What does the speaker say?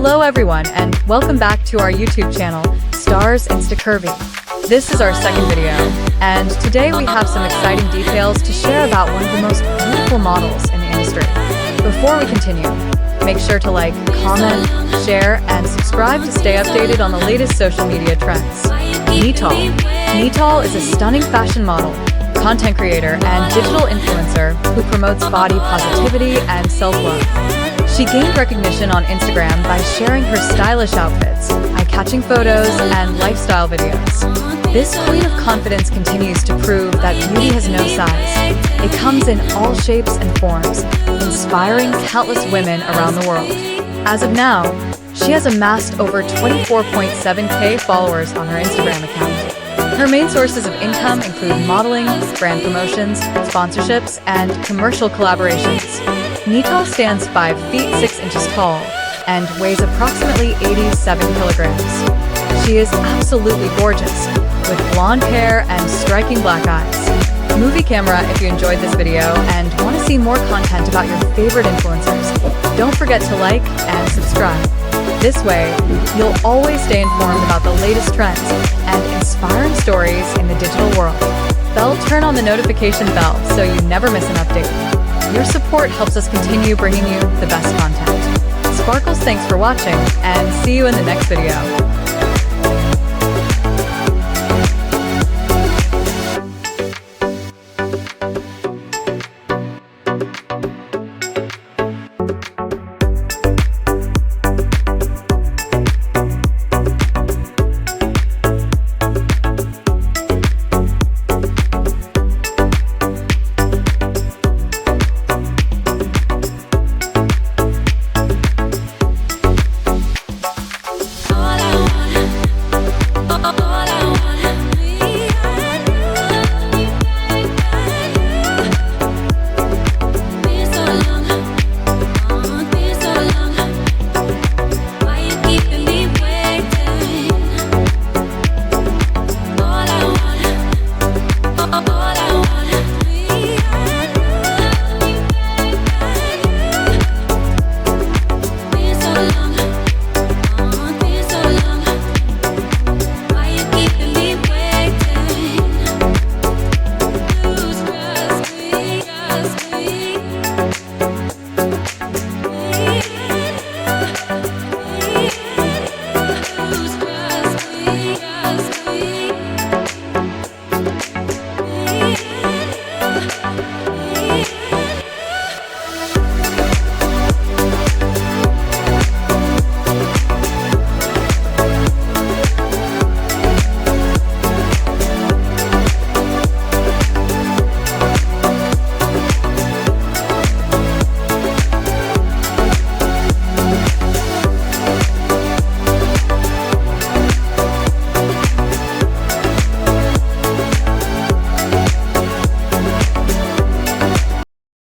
Hello everyone, and welcome back to our YouTube channel, Stars Insta Curvy. This is our second video, and today we have some exciting details to share about one of the most beautiful models in the industry. Before we continue, make sure to like, comment, share, and subscribe to stay updated on the latest social media trends. Netol. Netol is a stunning fashion model, content creator, and digital influencer who promotes body positivity and self-love. She gained recognition on Instagram by sharing her stylish outfits, eye-catching photos, and lifestyle videos. This queen of confidence continues to prove that beauty has no size. It comes in all shapes and forms, inspiring countless women around the world. As of now, she has amassed over 24.7K followers on her Instagram account. Her main sources of income include modeling, brand promotions, sponsorships, and commercial collaborations. Netol stands 5 feet 6 inches tall and weighs approximately 87 kilograms. She is absolutely gorgeous, with blonde hair and striking black eyes. Movie camera if you enjoyed this video and want to see more content about your favorite influencers. Don't forget to like and subscribe. This way, you'll always stay informed about the latest trends and inspiring stories in the digital world. Turn on the notification bell so you never miss an update. Your support helps us continue bringing you the best content. Sparkles, thanks for watching, and see you in the next video.